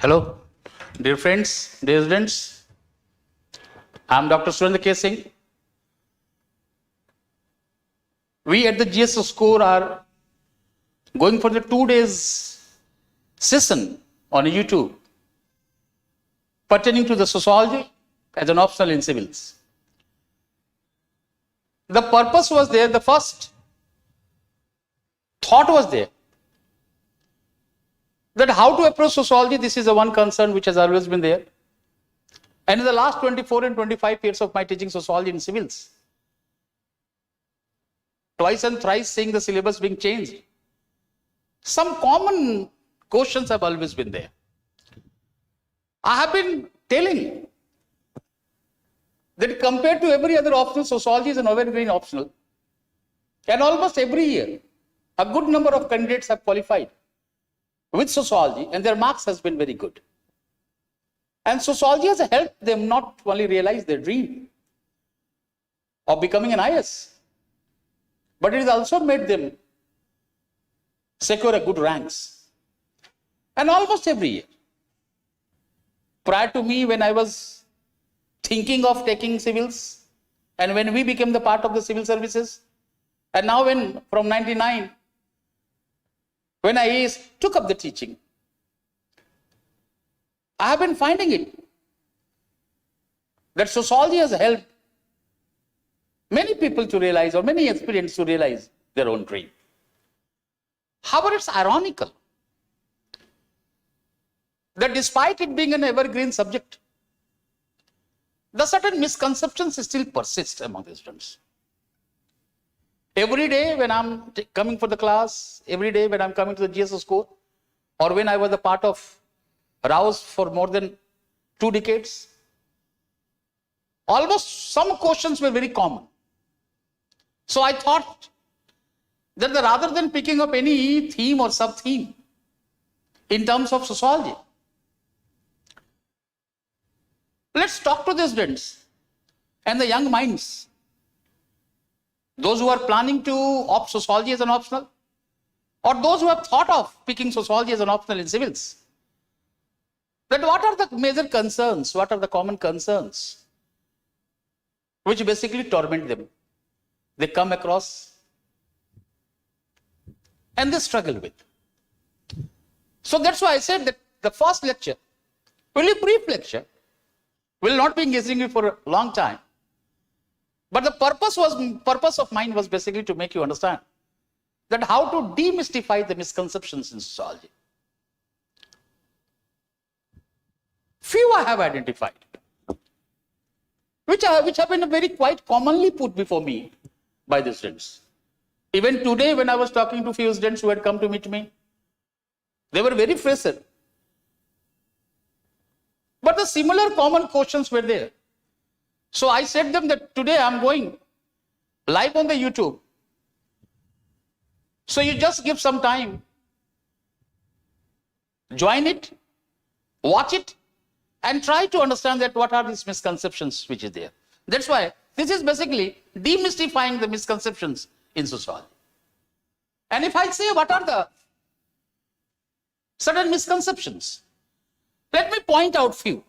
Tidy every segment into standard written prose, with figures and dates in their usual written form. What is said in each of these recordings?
Hello, dear friends, dear students. I am Dr. Surendra K. Singh. We at the GS score are going for the 2 days session on YouTube pertaining to the sociology as an optional in civils. The purpose was there, the first thought was there, that how to approach sociology. This is the one concern which has always been there. And in the last 24 and 25 years of my teaching sociology in civils, twice and thrice seeing the syllabus being changed, some common questions have always been there. I have been telling that compared to every other optional, sociology is an evergreen optional. And almost every year, a good number of candidates have qualified with sociology and their marks has been very good. And sociology has helped them not only realize their dream of becoming an IAS, but it has also made them secure a good ranks. And almost every year, prior to me, when I was thinking of taking civils, and when we became the part of the civil services, and now when from 99, when I took up the teaching, I have been finding it that sociology has helped many people to realize, or many aspirants to realize their own dream. However, it's ironical that despite it being an evergreen subject, the certain misconceptions still persist among the students. Every day when I'm coming for the class, every day when I'm coming to the GS school, or when I was a part of Rouse for more than 2 decades, almost some questions were very common. So I thought that rather than picking up any theme or sub-theme in terms of sociology, let's talk to the students and the young minds, those who are planning to opt sociology as an optional, or those who have thought of picking sociology as an optional in civils, that what are the major concerns, what are the common concerns which basically torment them, they come across and they struggle with. So that's why I said that the first lecture will be a brief lecture, will not be engaging you for a long time. But the purpose of mine was basically to make you understand that how to demystify the misconceptions in sociology. Few I have identified, which have been very quite commonly put before me by the students. Even today, when I was talking to few students who had come to meet me, they were very fresher. But the similar common questions were there. So I said them that today I'm going live on the YouTube. So you just give some time, join it, watch it, and try to understand that what are these misconceptions which is there. That's why this is basically demystifying the misconceptions in sociology. And if I say what are the certain misconceptions, let me point out few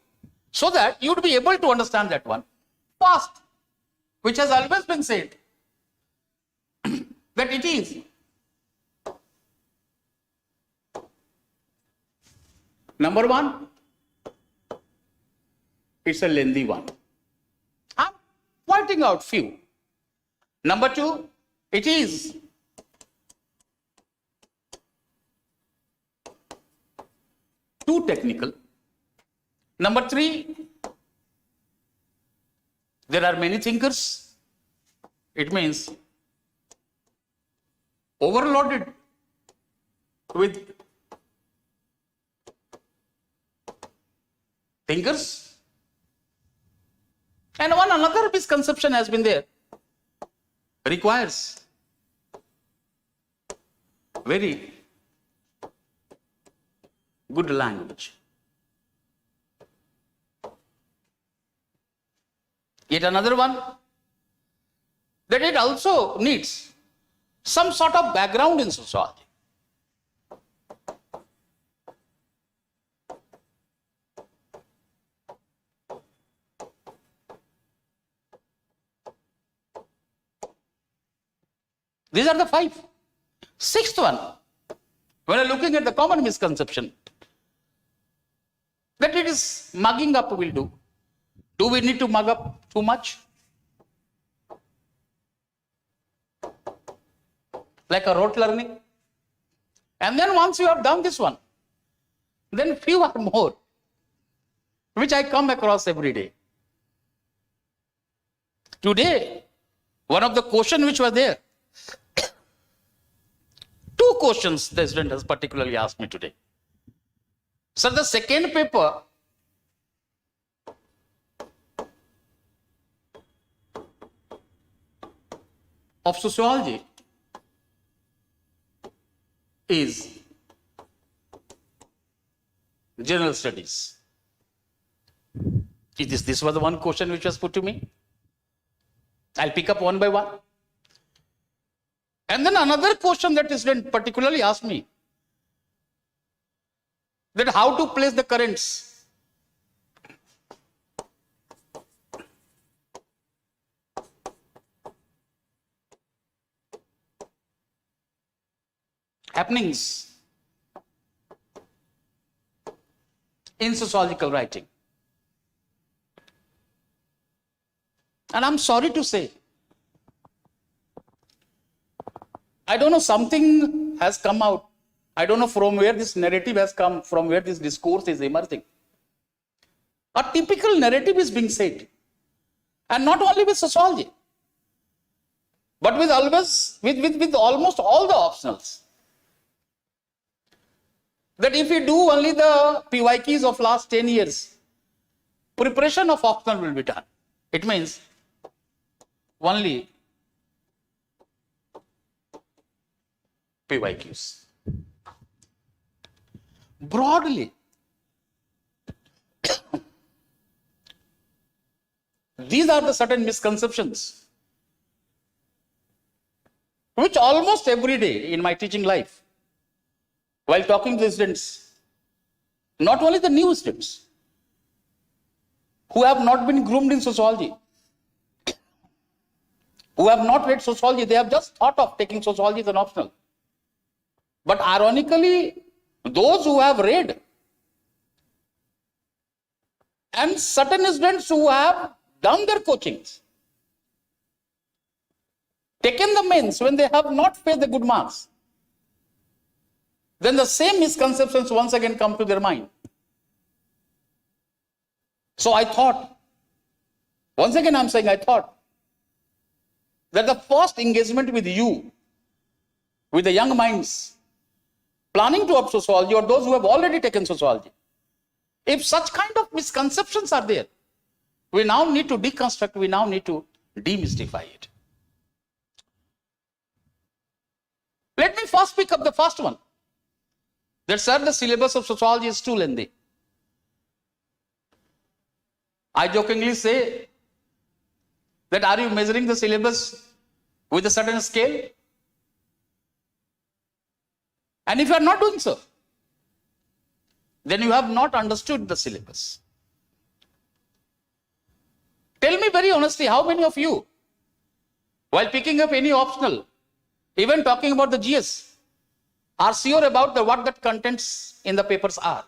so that you would be able to understand that one. First, which has always been said, that it is number one, it's a lengthy one. I'm pointing out few. Number two, it is too technical. Number three, there are many thinkers. It means overloaded with thinkers. And one another misconception has been there. Requires very good language. Yet another one, that it also needs some sort of background in sociology. These are the 5. Sixth one, when you're looking at the common misconception, that it is mugging up will do. Do we need to mug up too much? Like a rote learning? And then once you have done this one, then few are more, which I come across every day. Today, one of the questions which were there, 2 questions the student has particularly asked me today. So the second paper of sociology is general studies. This was the one question which was put to me. I'll pick up one by one. And then another question that the student particularly asked me, that how to place the currents. Happenings in sociological writing. And I'm sorry to say, I don't know, something has come out. I don't know from where this narrative has come, from where this discourse is emerging. A typical narrative is being said. And not only with sociology, but with almost all the optionals. That if you do only the PYQs of last 10 years, preparation of optional will be done. It means only PYQs. Broadly, these are the certain misconceptions which almost every day in my teaching life, while talking to the students, not only the new students who have not been groomed in sociology, who have not read sociology, they have just thought of taking sociology as an optional. But ironically, those who have read and certain students who have done their coachings, taken the mains when they have not faced the good marks, then the same misconceptions once again come to their mind. So I thought, once again I'm saying I thought, that the first engagement with you, with the young minds, planning to opt sociology or those who have already taken sociology, if such kind of misconceptions are there, we now need to deconstruct, we now need to demystify it. Let me first pick up the first one. That, sir, the syllabus of sociology is too lengthy. I jokingly say that, are you measuring the syllabus with a certain scale? And if you are not doing so, then you have not understood the syllabus. Tell me very honestly, how many of you, while picking up any optional, even talking about the GS, are sure about what the contents in the papers are?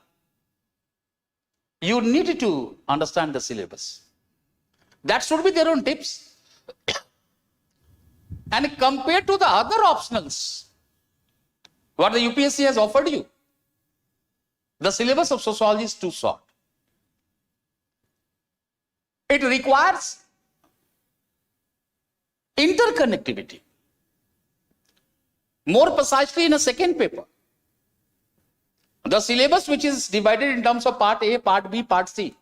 You need to understand the syllabus. That should be their own tips. And compared to the other optionals, what the UPSC has offered you, the syllabus of sociology is too short. It requires interconnectivity. More precisely, in a second paper, the syllabus, which is divided in terms of part A, part B, part C.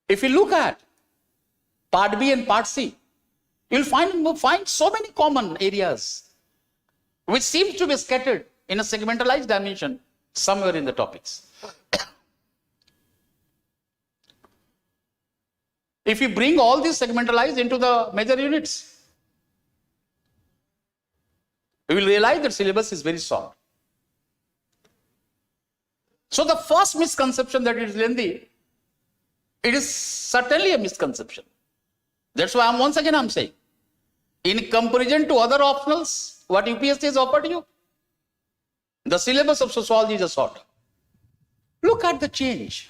If you look at part B and part C, you'll find so many common areas which seems to be scattered in a segmentalized dimension somewhere in the topics. If you bring all these segmentalized into the major units, we will realize that syllabus is very short. So the first misconception that it is lengthy, it is certainly a misconception. That's why once again I'm saying, In comparison to other optionals, what UPSC has offered you, the syllabus of sociology is a short. Look at the change.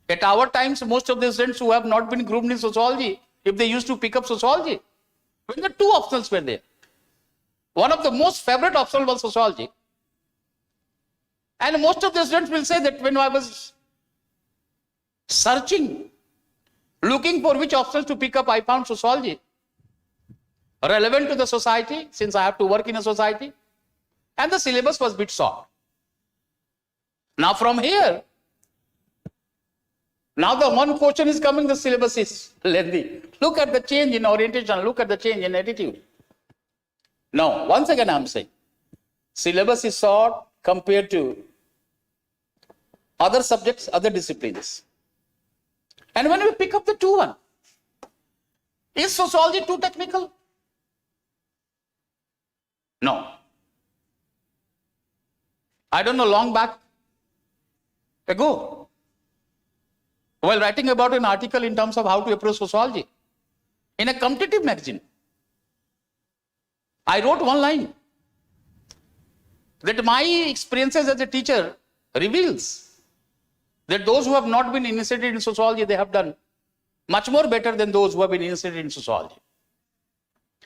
At our times, most of the students who have not been groomed in sociology, if they used to pick up sociology, when the two optionals were there, one of the most favorite optional was sociology. And most of the students will say that when I was searching, looking for which options to pick up, I found sociology relevant to the society, since I have to work in a society, and the syllabus was a bit short. Now from here, now the one question is coming, the syllabus is lengthy. Look at the change in orientation, look at the change in attitude. Now, once again I am saying, syllabus is short compared to other subjects, other disciplines. And when we pick up the two one, is sociology too technical? No. I don't know, long back ago, while writing about an article in terms of how to approach sociology, in a competitive magazine, I wrote one line that my experiences as a teacher reveals that those who have not been initiated in sociology, they have done much more better than those who have been initiated in sociology.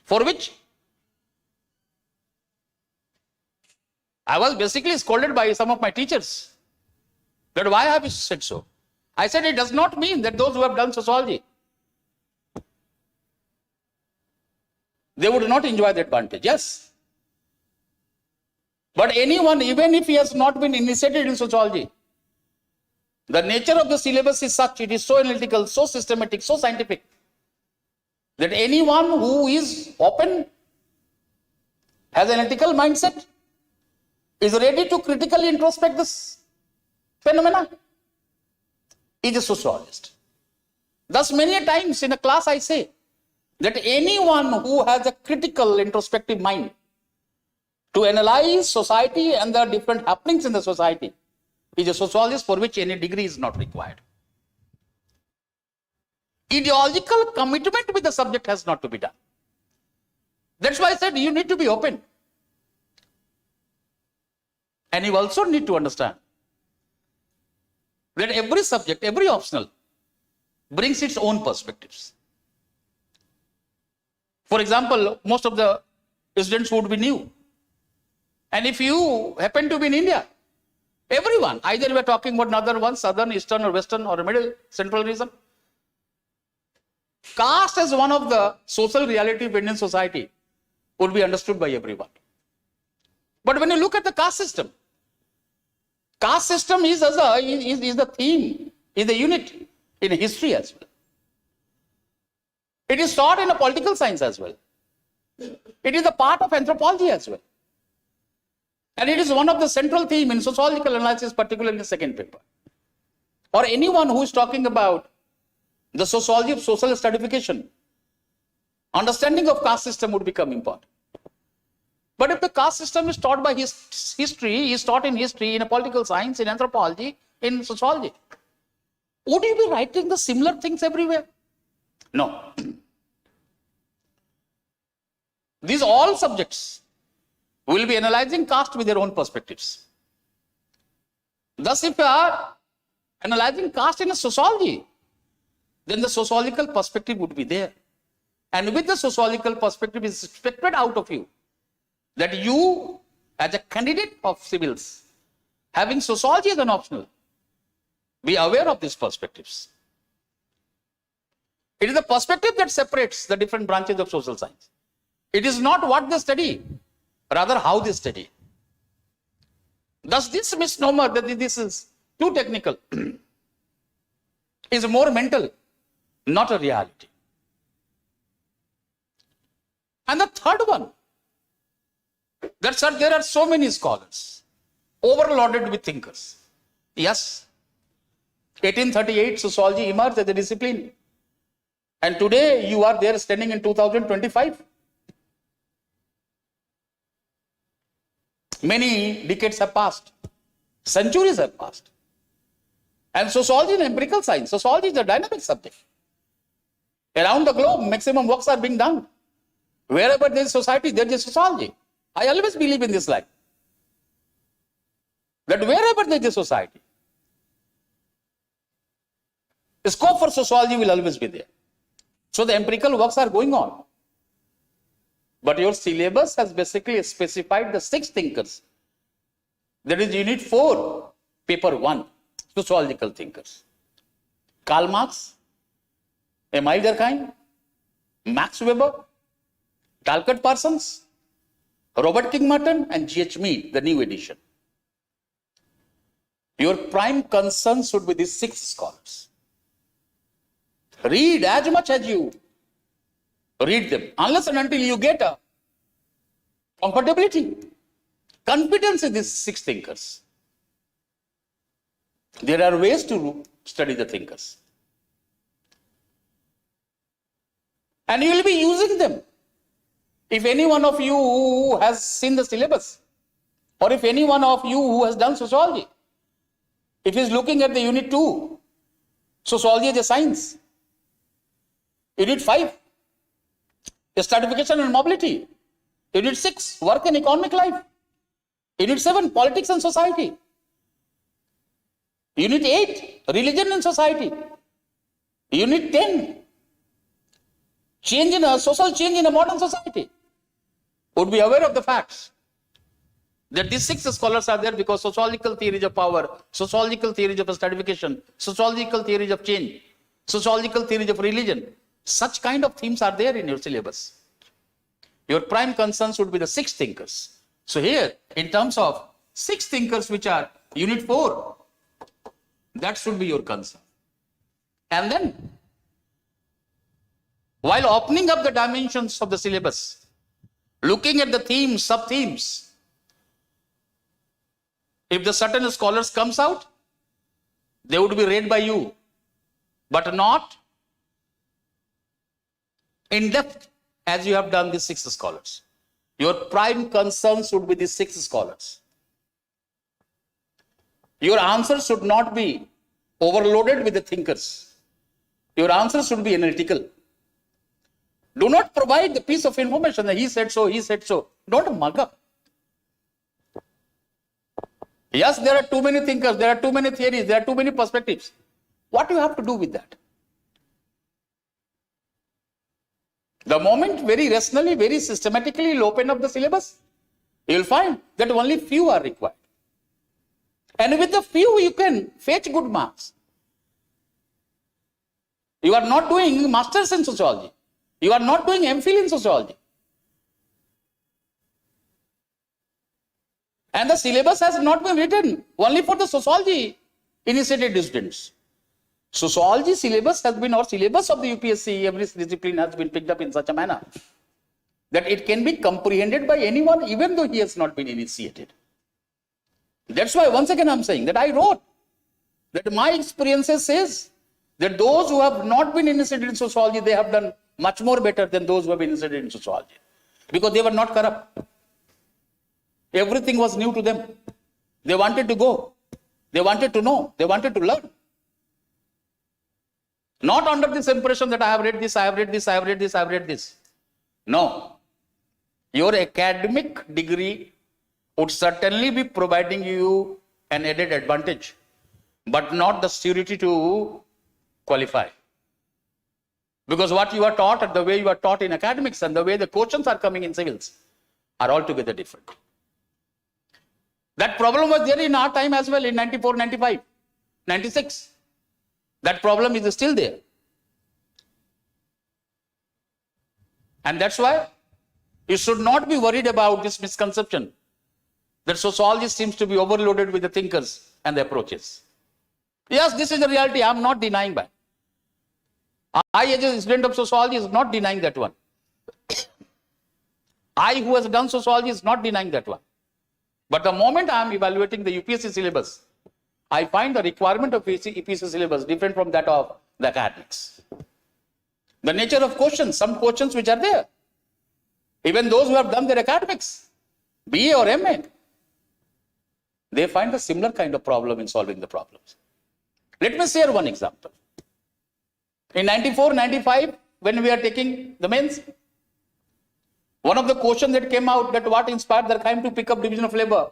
For which I was basically scolded by some of my teachers that why have you said so? I said it does not mean that those who have done sociology, they would not enjoy the advantage. Yes. But anyone, even if he has not been initiated in sociology, the nature of the syllabus is such, it is so analytical, so systematic, so scientific, that anyone who is open, has an ethical mindset, is ready to critically introspect this phenomena, is a sociologist. Thus, many times in a class I say that anyone who has a critical introspective mind to analyze society and the different happenings in the society is a sociologist, for which any degree is not required. Ideological commitment with the subject has not to be done. That's why I said you need to be open. And you also need to understand that every subject, every optional brings its own perspectives. For example, most of the students would be new. And if you happen to be in India, everyone, either we are talking about northern one, southern, eastern or western or middle, central region, caste as one of the social reality of Indian society would be understood by everyone. But when you look at the caste system is the theme, is the unit in history as well. It is taught in a political science as well. It is a part of anthropology as well. And it is one of the central themes in sociological analysis, particularly in the second paper. Or anyone who is talking about the sociology of social stratification, understanding of caste system would become important. But if the caste system is taught by history, is taught in history, in a political science, in anthropology, in sociology, would you be writing the similar things everywhere? No. These all subjects will be analyzing caste with their own perspectives. Thus, if you are analyzing caste in a sociology, then the sociological perspective would be there. And with the sociological perspective, it is expected out of you that you, as a candidate of civils, having sociology as an optional, be aware of these perspectives. It is the perspective that separates the different branches of social science. It is not what they study, rather how they study. Thus, this misnomer that this is too technical is more mental, not a reality. And the third one, that there are so many scholars, overloaded with thinkers. Yes, 1838 sociology emerged as a discipline. And today you are there standing in 2025. Many decades have passed, centuries have passed. And sociology is an empirical science. Sociology is a dynamic subject. Around the globe, maximum works are being done. Wherever there is society, there is sociology. I always believe in this line. That wherever there is a society, the scope for sociology will always be there. So the empirical works are going on. But your syllabus has basically specified the 6 thinkers. That is unit 4, paper 1, sociological thinkers. Karl Marx, Emile Durkheim, Max Weber, Talcott Parsons, Robert King Merton, and G.H. Mead, the new edition. Your prime concern should be these 6 scholars. Read as much as you read them, unless and until you get a comfortability, confidence in these 6 thinkers. There are ways to study the thinkers. And you will be using them. If any one of you who has seen the syllabus, or if any one of you who has done sociology, if he is looking at the unit 2, sociology as a science, unit 5, stratification and mobility, unit 6, work and economic life, unit 7, politics and society, unit 8, religion and society, unit 10, social change in a modern society, would be aware of the facts that these 6 scholars are there because sociological theories of power, sociological theories of stratification, sociological theories of change, sociological theories of religion, such kind of themes are there in your syllabus. Your prime concern should be the 6 thinkers. So here, in terms of 6 thinkers which are unit 4, that should be your concern. And then, while opening up the dimensions of the syllabus, looking at the themes, sub-themes, if the certain scholars comes out, they would be read by you, but not in depth as you have done these 6 scholars. Your prime concern should be these 6 scholars. Your answer should not be overloaded with the thinkers. Your answer should be analytical. Do not provide the piece of information that he said so, he said so. Don't mug up. Yes, there are too many thinkers, there are too many theories, there are too many perspectives. What do you have to do with that? The moment very rationally, very systematically you open up the syllabus, you will find that only few are required. And with the few you can fetch good marks. You are not doing masters in sociology. You are not doing MPhil in sociology. And the syllabus has not been written only for the sociology initiated students. Sociology syllabus has been, or syllabus of the UPSC, every discipline has been picked up in such a manner that it can be comprehended by anyone even though he has not been initiated. That's why once again I'm saying that I wrote that my experiences says that those who have not been initiated in sociology, they have done much more better than those who have been initiated in sociology because they were not corrupt. Everything was new to them. They wanted to go. They wanted to know. They wanted to learn. Not under this impression that I have read this, I have read this, I have read this, I have read this. No. Your academic degree would certainly be providing you an added advantage, but not the surety to qualify. Because what you are taught and the way you are taught in academics and the way the questions are coming in civils are altogether different. That problem was there in our time as well in 94, 95, 96. That problem is still there. And that's why you should not be worried about this misconception that sociology seems to be overloaded with the thinkers and the approaches. Yes, this is the reality. I am not denying that. I, as a student of sociology, is not denying that one. I, who has done sociology, is not denying that one. But the moment I am evaluating the UPSC syllabus, I find the requirement of UPSC syllabus different from that of the academics. The nature of questions, some questions which are there, even those who have done their academics, BA or MA, they find a similar kind of problem in solving the problems. Let me share one example. In 94, 95, when we are taking the mains, One of the questions that came out, that what inspired Durkheim to pick up division of labor.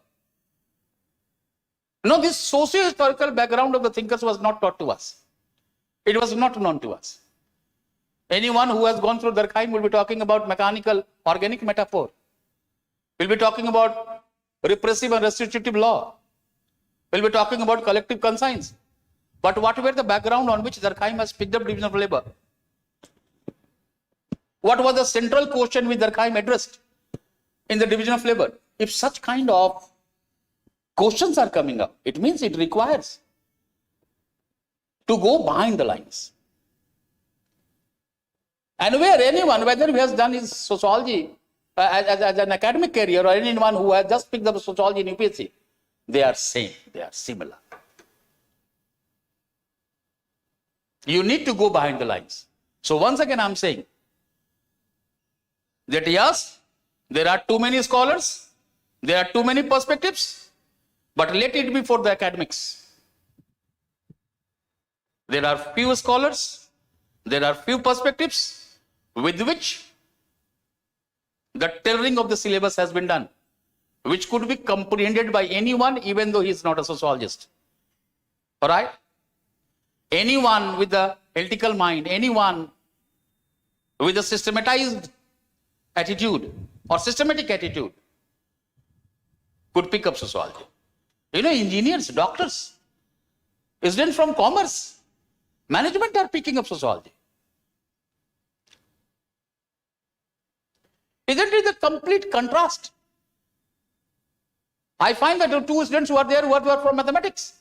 No, this socio-historical background of the thinkers was not taught to us. It was not known to us. Anyone who has gone through Durkheim will be talking about mechanical, organic metaphor. We'll be talking about repressive and restitutive law. We'll be talking about collective conscience. But what were the background on which Durkheim has picked up division of labor? What was the central question which Durkheim addressed in the division of labor? If such kind of questions are coming up, it means it requires to go behind the lines. And where anyone, whether he has done his sociology as an academic career or anyone who has just picked up sociology in UPSC, they are same, they are similar. You need to go behind the lines. So once again, I'm saying that yes, there are too many scholars, there are too many perspectives, but let it be for the academics. There are few scholars, there are few perspectives with which the tailoring of the syllabus has been done, which could be comprehended by anyone, even though he is not a sociologist. All right? Anyone with a analytical mind, anyone with a systematized attitude or systematic attitude could pick up sociology. You know, engineers, doctors, students from commerce, management are picking up sociology. Isn't it the complete contrast? I find that there are two students who are there who are from mathematics.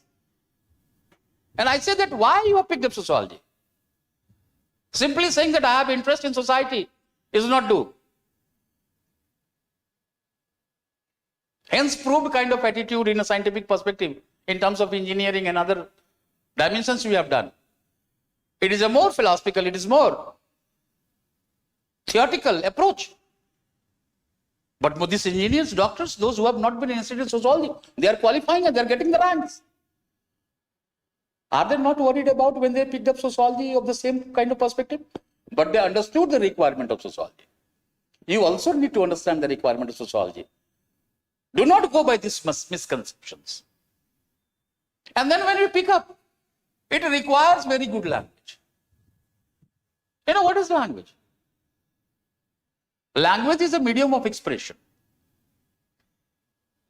And I say that why you have picked up sociology? Simply saying that I have interest in society is not due. Hence proved kind of attitude in a scientific perspective in terms of engineering and other dimensions we have done. It is a more philosophical, it is more theoretical approach. But for these engineers, doctors, those who have not been interested in sociology, they are qualifying and they are getting the ranks. Are they not worried about when they picked up sociology of the same kind of perspective? But they understood the requirement of sociology. You also need to understand the requirement of sociology. Do not go by these misconceptions. And then when you pick up, it requires very good language. You know what is language? Language is a medium of expression.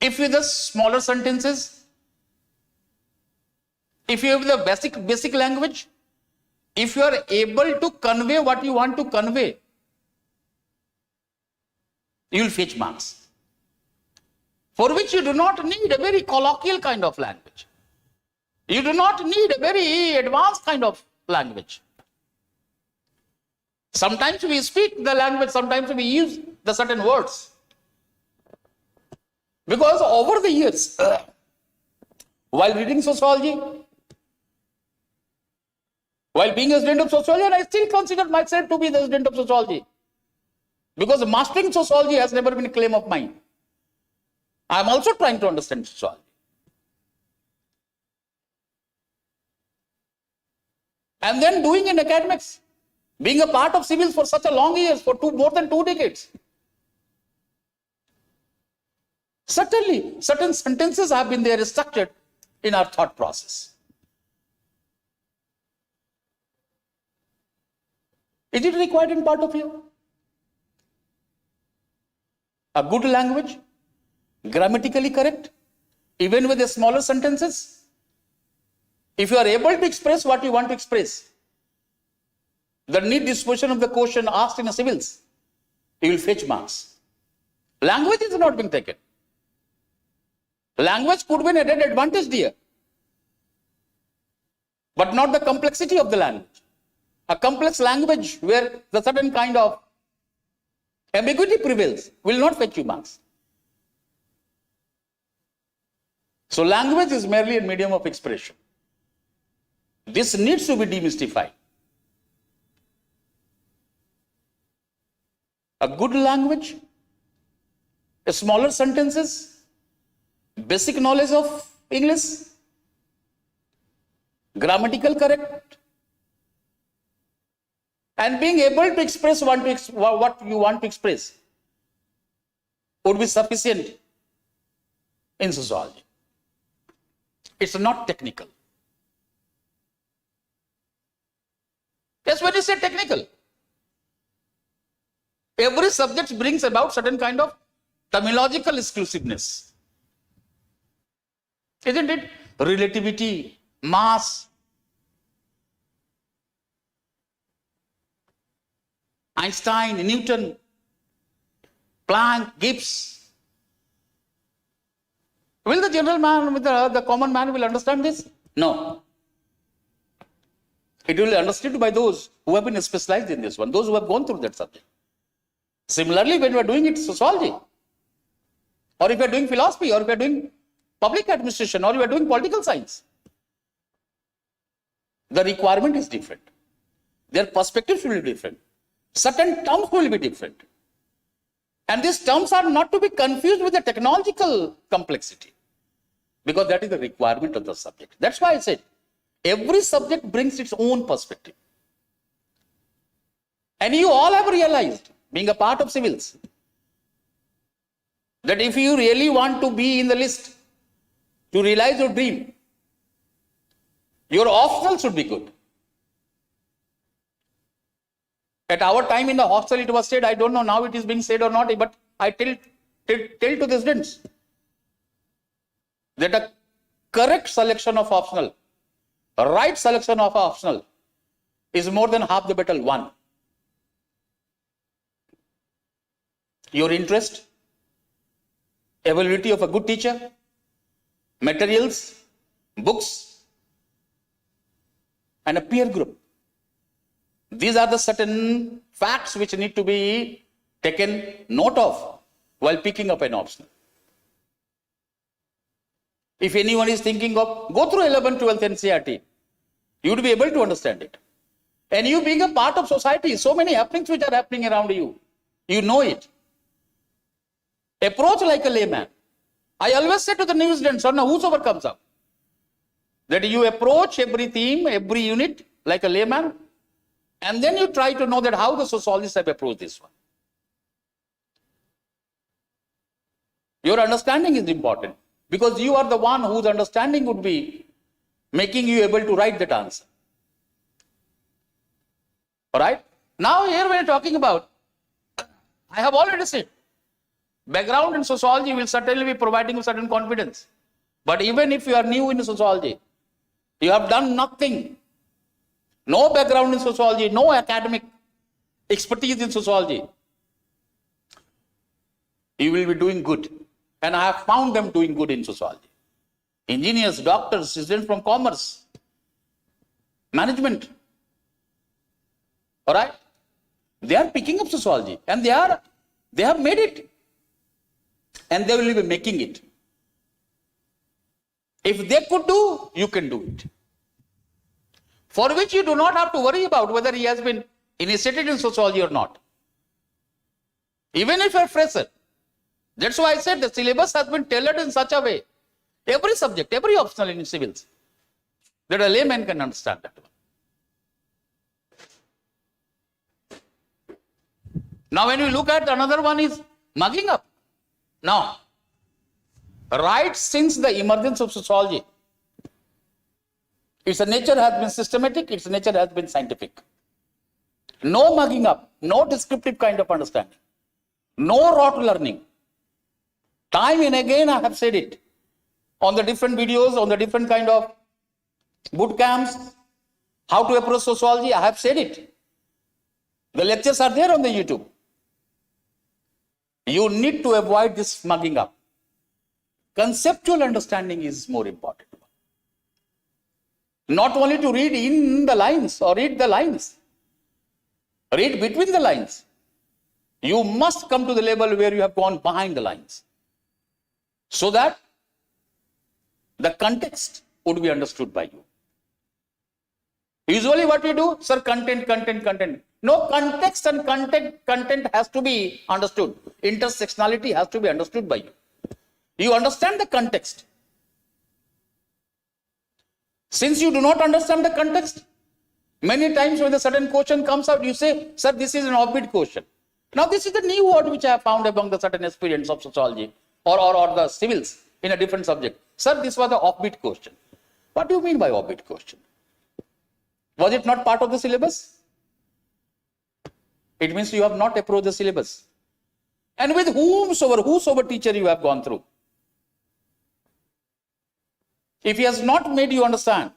If with the smaller sentences, if you have the basic language, if you are able to convey what you want to convey, you will fetch marks. For which you do not need a very colloquial kind of language. You do not need a very advanced kind of language. Sometimes we speak the language, sometimes we use the certain words. Because over the years, while reading sociology, while being a student of sociology, and I still consider myself to be the student of sociology. Because mastering sociology has never been a claim of mine. I am also trying to understand sociology. And then doing in academics, being a part of civils for such a long years, for more than 2 decades. Certainly, certain sentences have been there structured in our thought process. Is it required in part of you? A good language, grammatically correct, even with the smaller sentences. If you are able to express what you want to express, the neat disposition of the question asked in a civils, you will fetch marks. Language is not being taken. Language could be an added advantage there, but not the complexity of the language. A complex language where the certain kind of ambiguity prevails will not fetch you marks. So language is merely a medium of expression. This needs to be demystified. A good language, a smaller sentences, basic knowledge of English, grammatical correct, and being able to express what you want to express would be sufficient in sociology. It's not technical. Yes, when you say technical, every subject brings about certain kind of terminological exclusiveness. Isn't it? Relativity, mass, Einstein, Newton, Planck, Gibbs. Will the general man, the common man will understand this? No. It will be understood by those who have been specialized in this one, those who have gone through that subject. Similarly, when you are doing it sociology, or if you are doing philosophy, or if you are doing public administration, or you are doing political science, the requirement is different. Their perspectives will be different. Certain terms will be different. And these terms are not to be confused with the technological complexity, because that is the requirement of the subject. That's why I said, every subject brings its own perspective. And you all have realized, being a part of civils, that if you really want to be in the list, to realize your dream, your optional should be good. At our time in the hostel, it was said, I don't know now it is being said or not, but I tell to the students that a correct selection of optional, a right selection of optional is more than half the battle won. Your interest, availability of a good teacher, materials, books, and a peer group. These are the certain facts which need to be taken note of while picking up an optional. If anyone is thinking of, go through 11th, 12th NCERT, you would be able to understand it. And you being a part of society, so many happenings which are happening around you, you know it. Approach like a layman. I always say to the new students, or now whosoever comes up, that you approach every theme, every unit like a layman, and then you try to know that how the sociologists have approached this one. Your understanding is important, because you are the one whose understanding would be making you able to write that answer. All right? Now here we are talking about, I have already said, background in sociology will certainly be providing you certain confidence. But even if you are new in sociology, you have done nothing, no background in sociology, no academic expertise in sociology, you will be doing good. And I have found them doing good in sociology. Engineers, doctors, students from commerce, management. All right? They are picking up sociology, and they have made it. And they will be making it. If they could do, you can do it. For which you do not have to worry about whether he has been initiated in sociology or not. Even if you are a fresher. That's why I said the syllabus has been tailored in such a way, every subject, every optional in civils, that a layman can understand that one. Now when we look at another one is mugging up. Now, right since the emergence of sociology, its nature has been systematic, its nature has been scientific. No mugging up, no descriptive kind of understanding, no rote learning. Time and again I have said it on the different videos, on the different kind of boot camps, how to approach sociology, I have said it. The lectures are there on the YouTube. You need to avoid this mugging up. Conceptual understanding is more important. Not only to read in the lines or read the lines, read between the lines. You must come to the level where you have gone behind the lines, so that the context would be understood by you. Usually what we do, sir, content. No, context and content has to be understood. Intersectionality has to be understood by you. You understand the context. Since you do not understand the context, many times when a certain question comes out, you say, sir, this is an offbeat question. Now this is the new word which I have found among the certain aspirants of sociology or the civils in a different subject. Sir, this was the offbeat question. What do you mean by offbeat question? Was it not part of the syllabus? It means you have not approached the syllabus. And with whosoever teacher you have gone through. If he has not made you understand,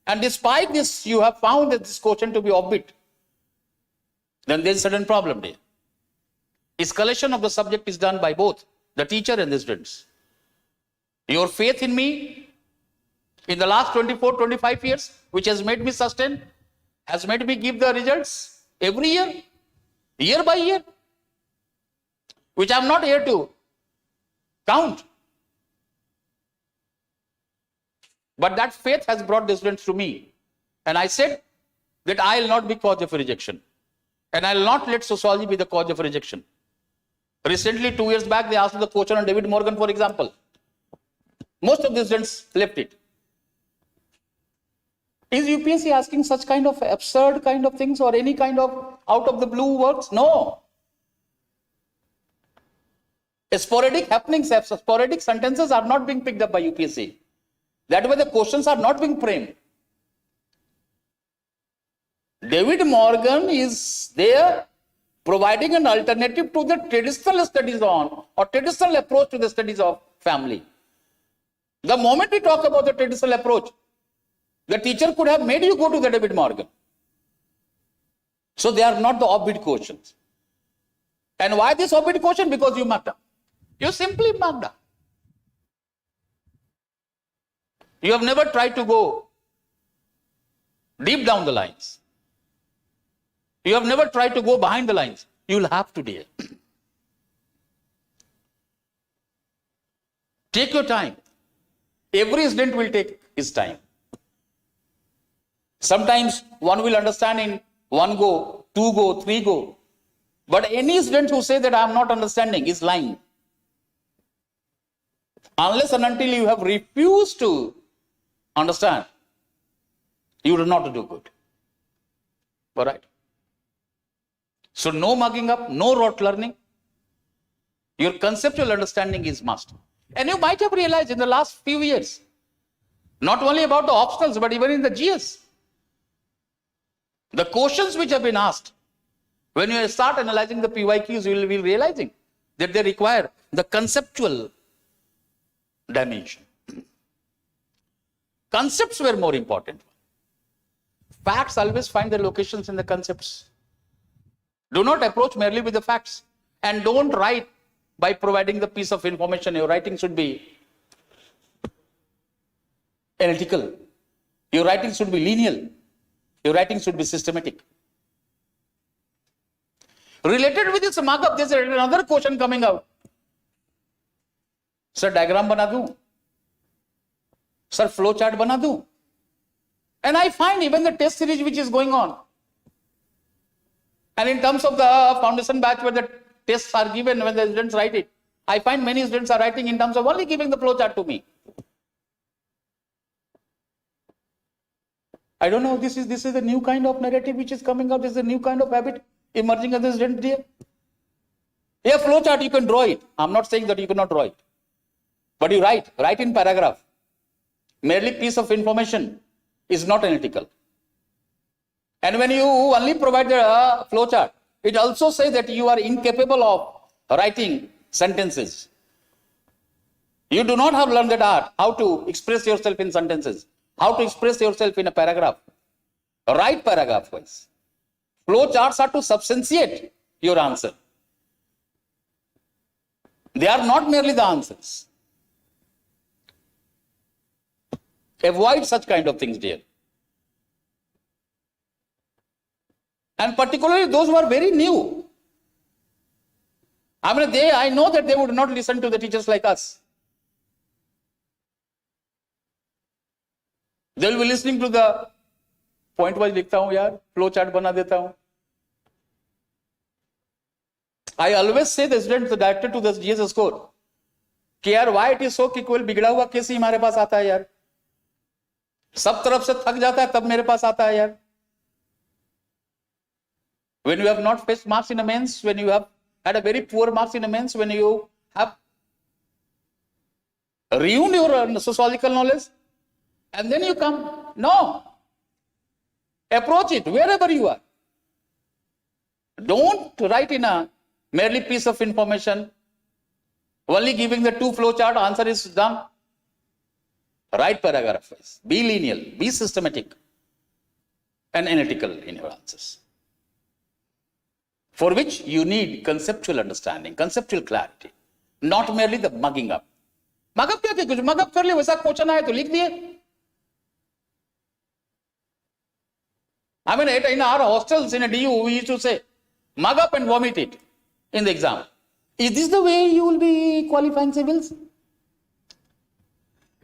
and despite this you have found that this question to be offbeat, then there is a certain problem there. Escalation of the subject is done by both the teacher and the students. Your faith in me in the last 24, 25 years, which has made me sustain, has made me give the results every year, year by year, which I am not here to count. But that faith has brought the students to me. And I said that I will not be cause of rejection. And I will not let sociology be the cause of rejection. Recently, 2 years back, they asked the question on David Morgan, for example. Most of the students left it. Is UPSC asking such kind of absurd kind of things or any kind of out of the blue works? No. Sporadic happenings, sporadic sentences are not being picked up by UPSC. That way the questions are not being framed. David Morgan is there providing an alternative to the traditional studies on or traditional approach to the studies of family. The moment we talk about the traditional approach, the teacher could have made you go to the David Morgan. So they are not the offbeat questions. And why this offbeat question? Because you marked up. You simply marked up. You have never tried to go deep down the lines. You have never tried to go behind the lines. You will have to dare. Take your time. Every student will take his time. Sometimes one will understand in one go, two go, three go. But any student who says that I am not understanding is lying. Unless and until you have refused to understand, you will not do good. All right. So no mugging up, no rote learning. Your conceptual understanding is must. And you might have realized in the last few years, not only about the optionals, but even in the GS, the questions which have been asked, when you start analyzing the PYQs, you will be realizing that they require the conceptual dimension. Concepts were more important. Facts always find their locations in the concepts. Do not approach merely with the facts, and don't write by providing the piece of information. Your writing should be analytical. Your writing should be linear. Your writing should be systematic. Related with this markup, there is another question coming out. Sir, diagram bana दूं? Sir, flow chart bana दूं? And I find even the test series which is going on, and in terms of the foundation batch where the tests are given when the students write it, I find many students are writing in terms of only giving the flow chart to me. I don't know, this is the new kind of narrative which is coming out. This is a new kind of habit emerging as the student here. Yeah, flow chart, you can draw it. I'm not saying that you cannot draw it. But you write in paragraph. Merely piece of information is not analytical. And when you only provide the flow chart, it also says that you are incapable of writing sentences. You do not have learned that art, how to express yourself in sentences, how to express yourself in a paragraph. Write paragraph wise. Flow charts are to substantiate your answer. They are not merely the answers. Avoid such kind of things, dear. And particularly those who are very new. I mean, I know that they would not listen to the teachers like us. They will be listening to the point wise लिखता हूँ यार, flow chart बना देता हूँ. I always say the students, the director to the GS score, कि यार why it is so कि कोई बिगड़ा हुआ केस ही हमारे पास आता है यार. सब तरफ से थक जाता है तब मेरे पास आता है यार. When you have not fetched marks in a mains, when you have had a very poor marks in a mains, when you have ruined your sociological knowledge, and then you come. No. Approach it wherever you are. Don't write in a merely piece of information, only giving the two flow chart, answer is done. Write paragraph wise. Be linear, be systematic and analytical in your answers. For which you need conceptual understanding, conceptual clarity, not merely the mugging up. Mug up क्या थे? Mug up कर ले, वैसा question आया तो लिख दिए. I mean, in our hostels in a DU, we used to say, mug up and vomit it in the exam. Is this the way you will be qualifying civils?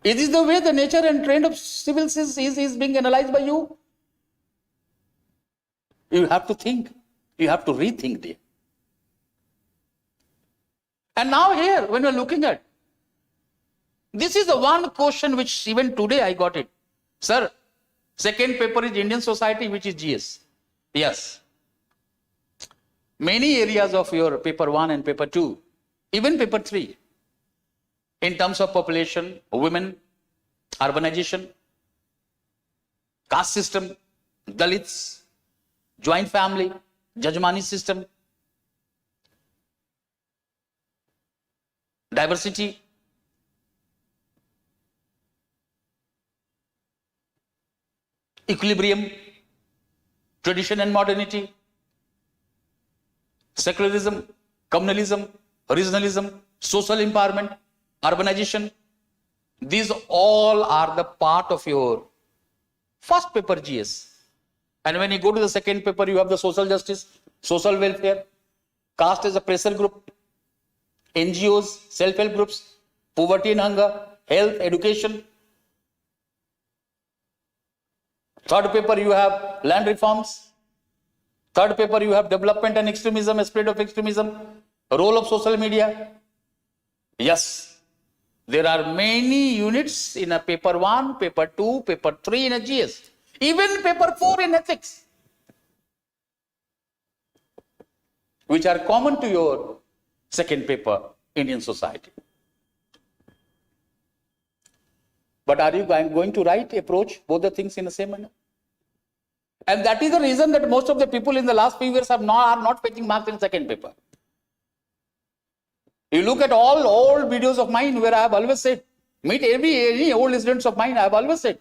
Is this the way the nature and trend of civils is being analyzed by you? You have to think. You have to rethink there. And now here, when you're looking at, this is the one question which even today I got it. Sir, second paper is Indian society, which is GS. Yes. Many areas of your paper 1 and paper 2, even paper 3, in terms of population, women, urbanization, caste system, Dalits, joint family, Jajmani system, diversity, equilibrium, tradition and modernity, secularism, communalism, regionalism, social empowerment, urbanization. These all are the part of your first paper GS. And when you go to the second paper, you have the social justice, social welfare, caste as a pressure group, NGOs, self-help groups, poverty and hunger, health, education. Third paper, you have land reforms. Third paper, you have development and extremism, spread of extremism, role of social media. Yes, there are many units in a paper 1, paper 2, paper 3 in a GS, even paper 4 in ethics, which are common to your second paper, Indian society. But are you going to approach both the things in the same manner? And that is the reason that most of the people in the last few years are not fetching marks in second paper. You look at all old videos of mine where I have always said, meet any old students of mine, I have always said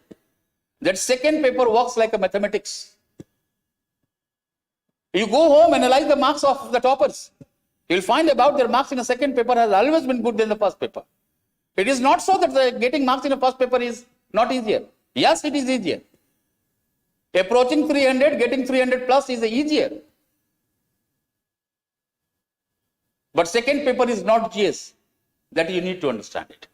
that second paper works like a mathematics. You go home, analyze the marks of the toppers. You'll find about their marks in the second paper has always been good than the first paper. It is not so that getting marks in the first paper is not easier. Yes, it is easier. Approaching 300, getting 300 plus is easier. But second paper is not GS. That you need to understand it.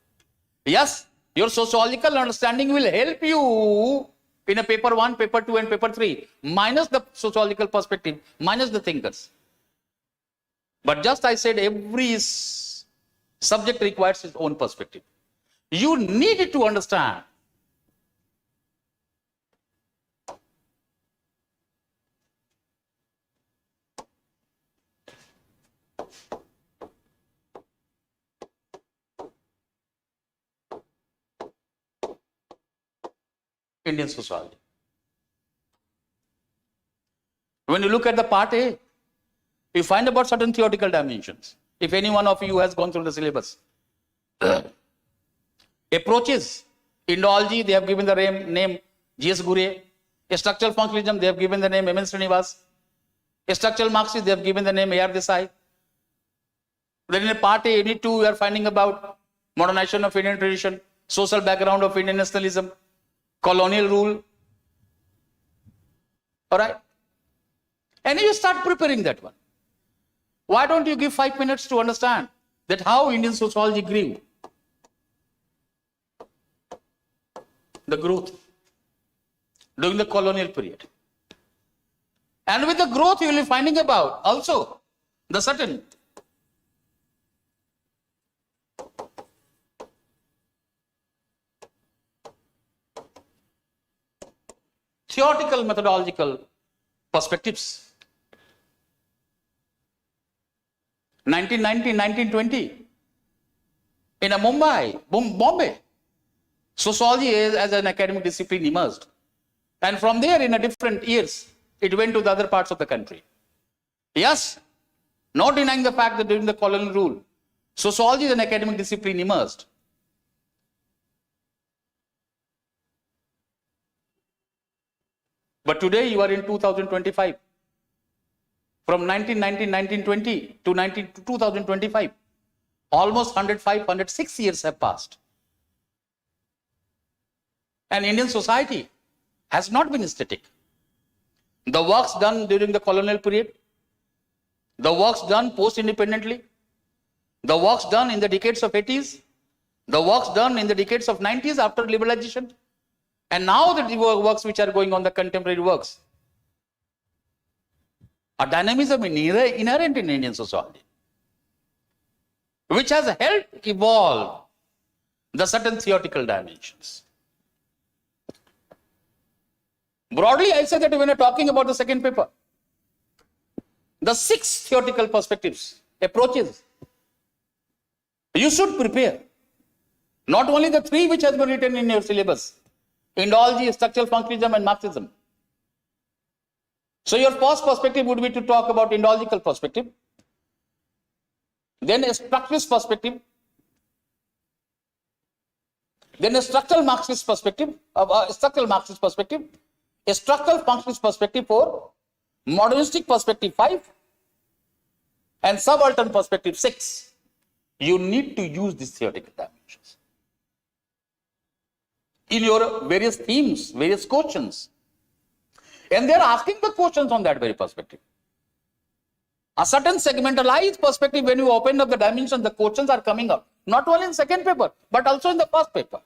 Yes, your sociological understanding will help you in a paper 1, paper 2 and paper 3, minus the sociological perspective, minus the thinkers. But just I said every subject requires its own perspective. You need to understand Indian society. When you look at the part A, you find about certain theoretical dimensions. If any one of you has gone through the syllabus. Approaches, Indology, they have given the name G.S. Gure. Structural functionalism, they have given the name M.N. Srinivas. Structural Marxism, they have given the name A.R. Desai. Then in part A, unit 2, we are finding about modernization of Indian tradition, social background of Indian nationalism, colonial rule. All right. And you start preparing that one. Why don't you give 5 minutes to understand that how Indian sociology grew? The growth during the colonial period. And with the growth, you will be finding about also the certain theoretical methodological perspectives 1919, 1920. In a Bombay, sociology is as an academic discipline emerged. And from there, in a different years, it went to the other parts of the country. Yes, not denying the fact that during the colonial rule, sociology as an academic discipline emerged. But today you are in 2025. From 1919, 1920 to 2025, almost 105, 106 years have passed. And Indian society has not been static. The works done during the colonial period, the works done post-independently, the works done in the decades of 80s, the works done in the decades of 90s after liberalization, and now the works which are going on, the contemporary works, a dynamism inherent in Indian society, which has helped evolve the certain theoretical dimensions. Broadly, I say that when you're talking about the second paper, the 6 theoretical perspectives, approaches, you should prepare. Not only the 3 which has been written in your syllabus, Indology, structural functionalism, and Marxism. So your first perspective would be to talk about Indological perspective, then a structuralist perspective, then a structural Marxist perspective, a structural functionalist perspective 4, modernistic perspective 5, and subaltern perspective 6. You need to use these theoretical dimensions in your various themes, various questions. And they are asking the questions on that very perspective. A certain segmentalized perspective, when you open up the dimension, the questions are coming up. Not only in second paper, but also in the first paper.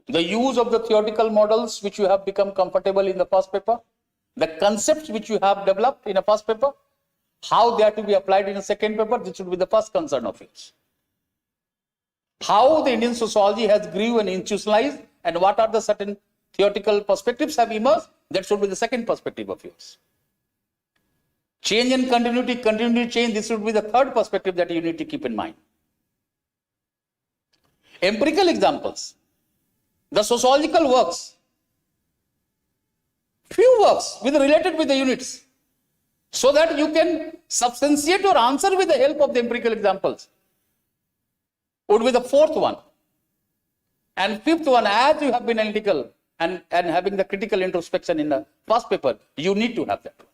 The use of the theoretical models which you have become comfortable in the first paper, the concepts which you have developed in a first paper, how they are to be applied in a second paper, this should be the first concern of yours. How the Indian sociology has grew and institutionalized, and what are the certain theoretical perspectives have emerged, that should be the second perspective of yours. Change and continuity change, this should be the third perspective that you need to keep in mind. Empirical examples, the sociological works, few works related with the units, so that you can substantiate your answer with the help of the empirical examples, would be the fourth one. And fifth one, as you have been analytical and having the critical introspection in the first paper, you need to have that one.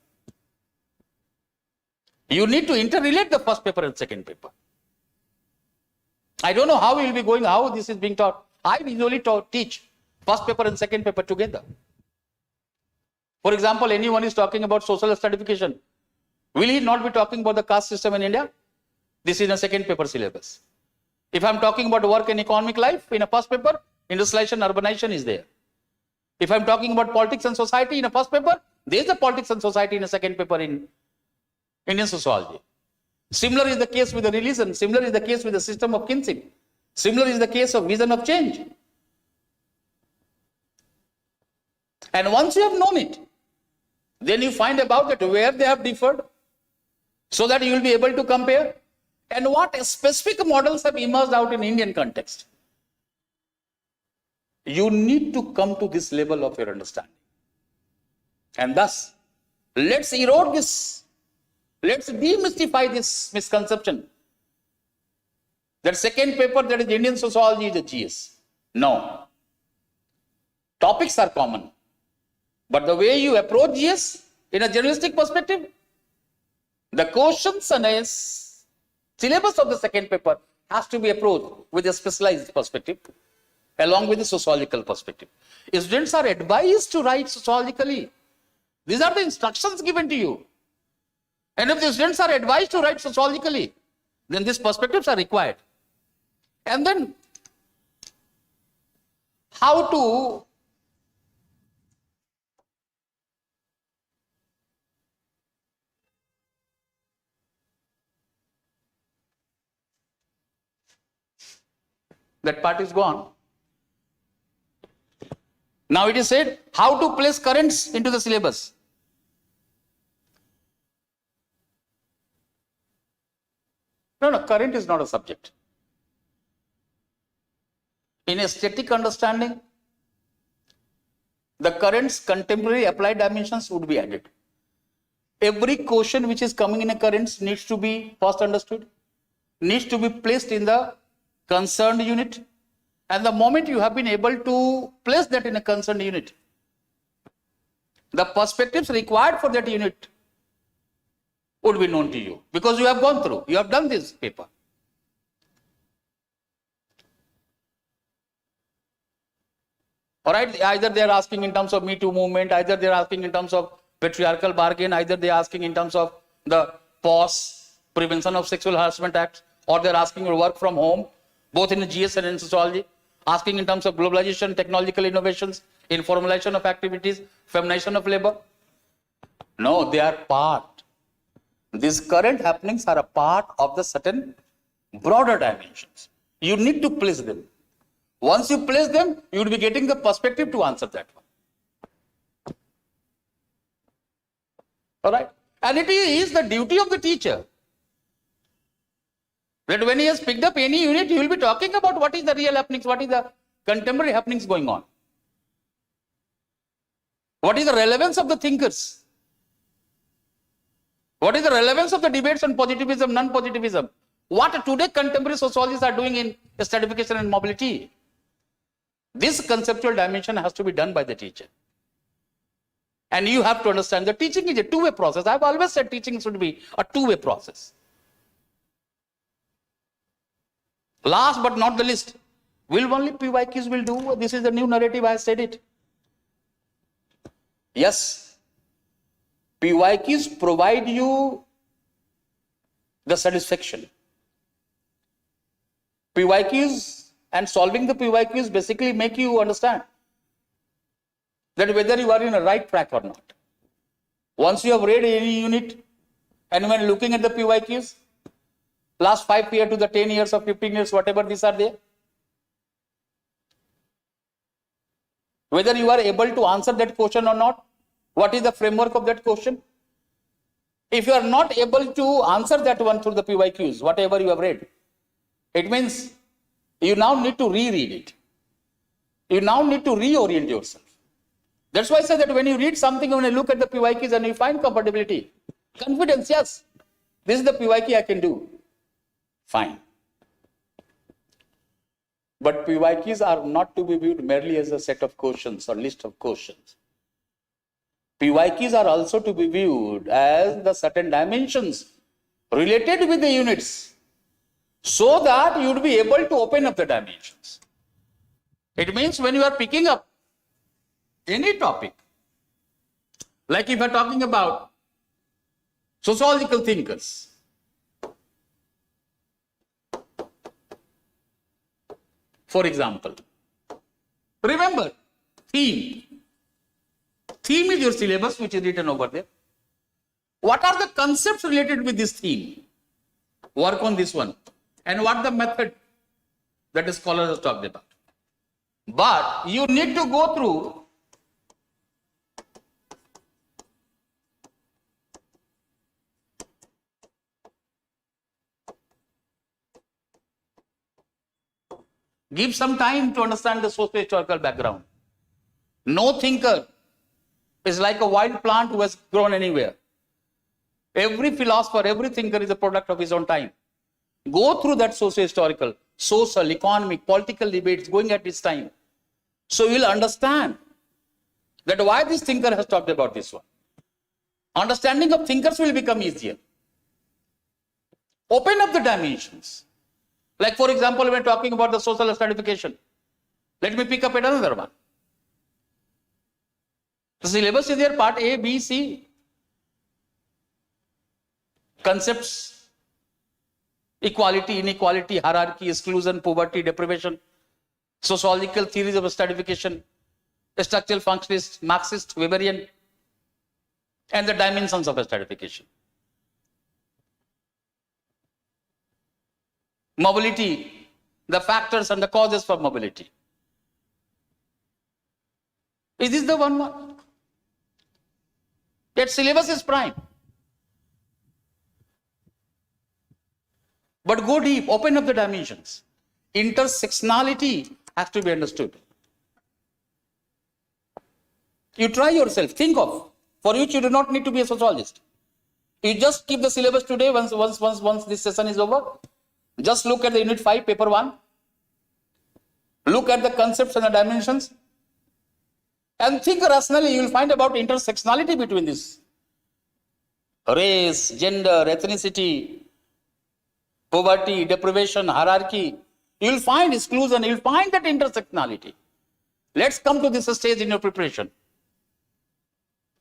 You need to interrelate the first paper and second paper. I don't know how we will be going, how this is being taught. I usually teach first paper and second paper together. For example, anyone is talking about social stratification. Will he not be talking about the caste system in India? This is a second paper syllabus. If I am talking about work and economic life in a first paper, industrialization, urbanization is there. If I am talking about politics and society in a first paper, there is a politics and society in a second paper in Indian sociology. Similar is the case with the religion. Similar is the case with the system of kinship. Similar is the case of vision of change. And once you have known it, then you find about it where they have differed, so that you will be able to compare, and what specific models have emerged out in Indian context. You need to come to this level of your understanding. And thus, let's erode this. Let's demystify this misconception that second paper, that is Indian sociology, is a GS. No. Topics are common. But the way you approach GS in a journalistic perspective, the questions and syllabus of the second paper has to be approached with a specialized perspective along with the sociological perspective. Students are advised to write sociologically. These are the instructions given to you. And if the students are advised to write sociologically, then these perspectives are required. And then how to that part is gone. Now it is said how to place currents into the syllabus. No, current is not a subject. In a static understanding, the current's contemporary applied dimensions would be added. Every question which is coming in a currents needs to be first understood, needs to be placed in the concerned unit, and the moment you have been able to place that in a concerned unit, the perspectives required for that unit would be known to you because you have gone through, you have done this paper. All right, either they are asking in terms of Me Too movement, either they are asking in terms of patriarchal bargain, either they are asking in terms of the POS, Prevention of Sexual Harassment Act, or they are asking for work from home, both in GS and in sociology, asking in terms of globalization, technological innovations, informalization of activities, feminization of labor. No, they are part. These current happenings are a part of the certain broader dimensions. You need to place them. Once you place them, you will be getting the perspective to answer that one. All right? And it is the duty of the teacher that when he has picked up any unit, he will be talking about what is the real happenings, what is the contemporary happenings going on. What is the relevance of the thinkers? What is the relevance of the debates on positivism, non-positivism? What today contemporary sociologists are doing in stratification and mobility? This conceptual dimension has to be done by the teacher. And you have to understand that teaching is a two-way process. I've always said teaching should be a two-way process. Last but not the least, will only PYQs will do? This is the new narrative, I said it. Yes, PYQs provide you the satisfaction. PYQs and solving the PYQs basically make you understand that whether you are in a right track or not. Once you have read any unit and when looking at the PYQs, last 5 years to the 10 years or 15 years, whatever these are there, whether you are able to answer that question or not, what is the framework of that question? If you are not able to answer that one through the PYQs, whatever you have read, it means you now need to reread it. You now need to reorient yourself. That's why I say that when you read something, when you look at the PYQs and you find comfortability, confidence, yes, this is the PYQ I can do. Fine. But PYQs are not to be viewed merely as a set of questions or list of questions. PYQs are also to be viewed as the certain dimensions related with the units, so that you would be able to open up the dimensions. It means when you are picking up any topic, like if you are talking about sociological thinkers, for example, remember theme. Theme is your syllabus which is written over there. What are the concepts related with this theme? Work on this one. And what the method that the scholars have talked about. But you need to go through give some time to understand the socio-historical background. No thinker is like a wild plant who has grown anywhere. Every philosopher, every thinker is a product of his own time. Go through that socio-historical, social, economic, political debates going at this time. So you will understand that why this thinker has talked about this one. Understanding of thinkers will become easier. Open up the dimensions. Like for example, when talking about the social stratification, let me pick up another one. The syllabus is there, part A, B, C. Concepts, equality, inequality, hierarchy, exclusion, poverty, deprivation, sociological theories of stratification, structural functionist, Marxist, Weberian, and the dimensions of stratification. Mobility, the factors and the causes for mobility. Is this the one? That syllabus is prime. But go deep, open up the dimensions. Intersectionality has to be understood. You try yourself, think of, for which you do not need to be a sociologist. You just keep the syllabus today, once this session is over. Just look at the unit 5, paper 1. Look at the concepts and the dimensions. And think rationally, you will find about intersectionality between this. Race, gender, ethnicity, poverty, deprivation, hierarchy. You will find exclusion, you will find that intersectionality. Let's come to this stage in your preparation.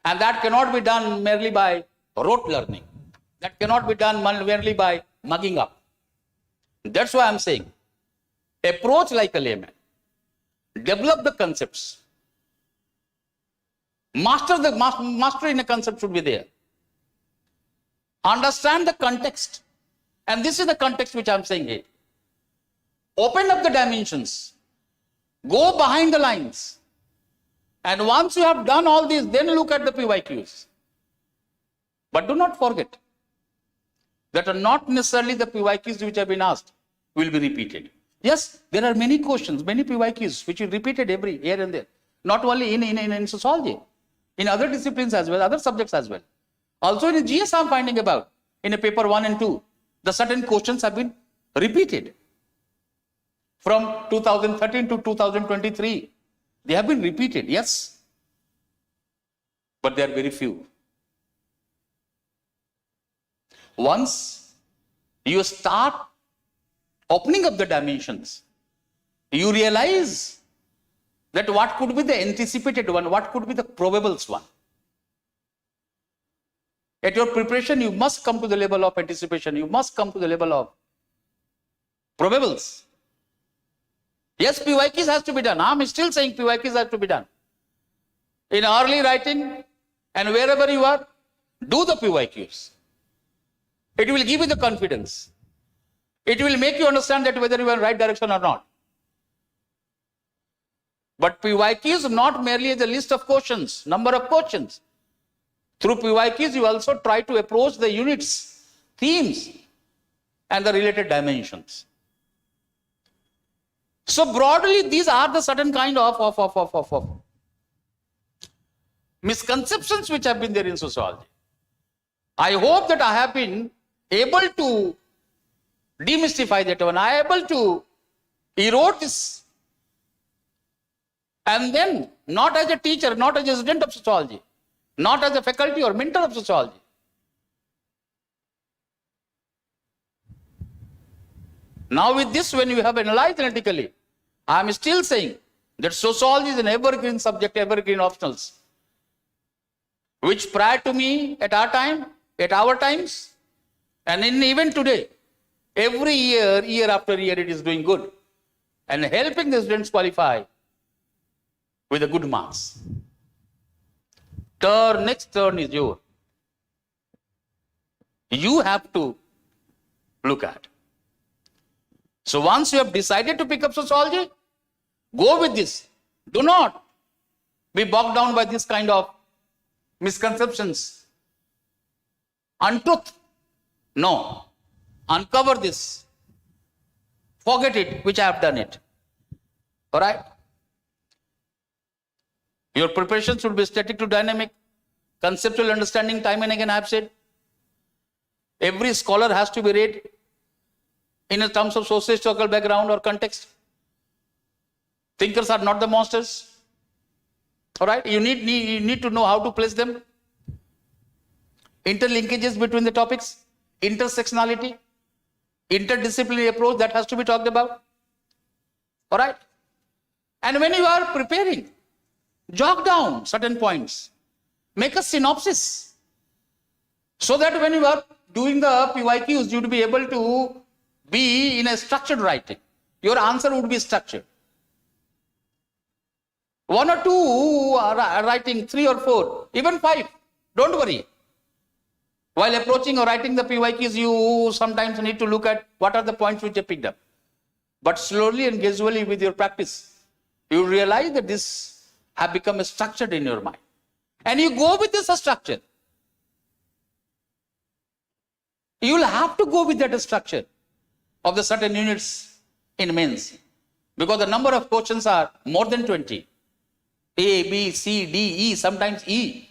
And that cannot be done merely by rote learning. That cannot be done merely by mugging up. That's why I'm saying, approach like a layman. Develop the concepts. Master in a concept should be there. Understand the context. And this is the context which I'm saying here. Open up the dimensions. Go behind the lines. And once you have done all this, then look at the PYQs. But do not forget that are not necessarily the PYQs which have been asked will be repeated. Yes, there are many questions, many PYQs which are repeated every here and there. Not only in sociology, in other disciplines as well, other subjects as well. Also in GS I'm finding about, in a paper 1 and 2, the certain questions have been repeated. From 2013 to 2023, they have been repeated, yes. But they are very few. Once you start opening up the dimensions, you realize that what could be the anticipated one, what could be the probables one. At your preparation, you must come to the level of anticipation. You must come to the level of probables. Yes, PYQs has to be done. I'm still saying PYQs have to be done. In early writing and wherever you are, do the PYQs. It will give you the confidence. It will make you understand that whether you are in the right direction or not. But PYQs not merely as a list of questions, number of questions. Through PYQs, you also try to approach the units, themes, and the related dimensions. So broadly, these are the certain kind of misconceptions which have been there in sociology. I hope that I have been able to demystify that one. I am able to erode this. And then, not as a teacher, not as a student of sociology, not as a faculty or mentor of sociology. Now with this, when you have analyzed analytically, I am still saying that sociology is an evergreen subject, evergreen optionals, which prior to me, at our time, at our times, and even today, every year, year after year, it is doing good and helping the students qualify with the good marks. Next turn is yours. You have to look at. So once you have decided to pick up sociology, go with this. Do not be bogged down by this kind of misconceptions. Untruth. No. Uncover this. Forget it, which I have done it. All right? Your preparation should be static to dynamic. Conceptual understanding, time and again I have said. Every scholar has to be read in terms of socio-historical background or context. Thinkers are not the monsters. All right? You need to know how to place them. Interlinkages between the topics, intersectionality, interdisciplinary approach, that has to be talked about. All right? And when you are preparing, jot down certain points. Make a synopsis. So that when you are doing the PYQs, you would be able to be in a structured writing. Your answer would be structured. 1 or 2 are writing, 3 or 4, even 5. Don't worry. While approaching or writing the PYQs, you sometimes need to look at what are the points which you picked up. But slowly and gradually with your practice, you realize that this have become structured in your mind. And you go with this structure. You will have to go with that structure. of the certain units in mains. Because the number of questions are more than 20. A, B, C, D, E, sometimes E.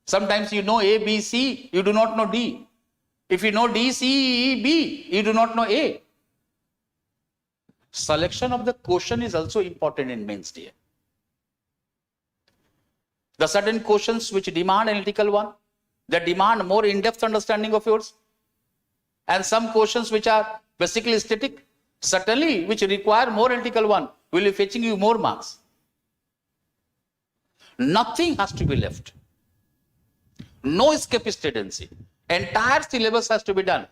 Sometimes you know A, B, C, you do not know D. If you know D, C, E, B, you do not know A. Selection of the question is also important in mains, dear. The certain questions which demand analytical one, that demand more in-depth understanding of yours, and some questions which are basically static, certainly which require more analytical one, will be fetching you more marks. Nothing has to be left. No escapist tendency. Entire syllabus has to be done.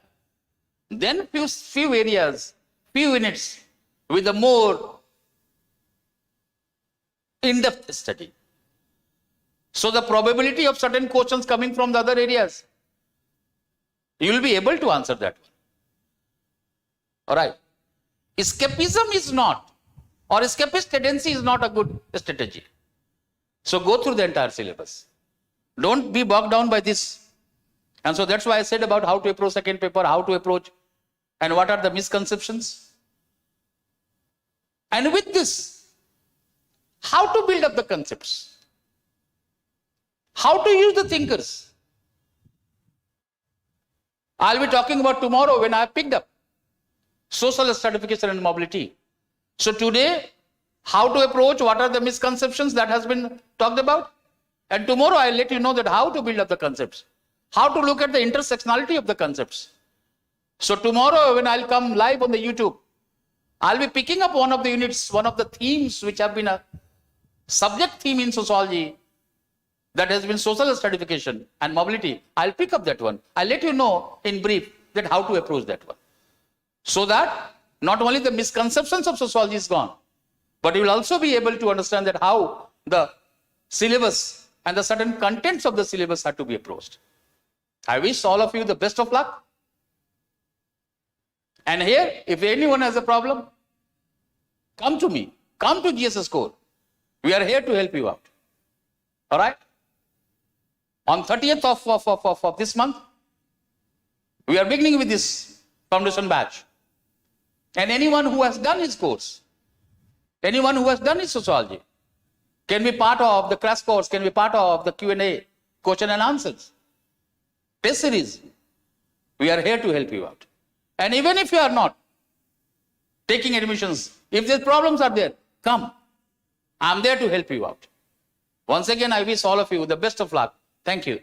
Then few areas, few units with a more in-depth study. So the probability of certain questions coming from the other areas, you will be able to answer that one. All right. Escapism is not, or escapist tendency is not a good strategy. So go through the entire syllabus. Don't be bogged down by this. And so that's why I said about how to approach second paper, how to approach, and what are the misconceptions. And with this, how to build up the concepts. How to use the thinkers. I'll be talking about tomorrow when I picked up social stratification and mobility. So today, how to approach, what are the misconceptions that has been talked about. And tomorrow I'll let you know that how to build up the concepts. How to look at the intersectionality of the concepts. So tomorrow when I'll come live on the YouTube, I'll be picking up one of the units, one of the themes which have been a subject theme in sociology, that has been social stratification and mobility. I'll pick up that one. I'll let you know in brief that how to approach that one. So that not only the misconceptions of sociology is gone, but you will also be able to understand that how the syllabus and the certain contents of the syllabus have to be approached. I wish all of you the best of luck. And here, if anyone has a problem, come to me. Come to GS Score. We are here to help you out. All right? On 30th of this month, we are beginning with this foundation batch. And anyone who has done his course, anyone who has done his sociology, can be part of the crash course, can be part of the Q&A, question and answers. Test series. We are here to help you out. And even if you are not taking admissions, if the problems are there, come. I am there to help you out. Once again, I wish all of you the best of luck. Thank you.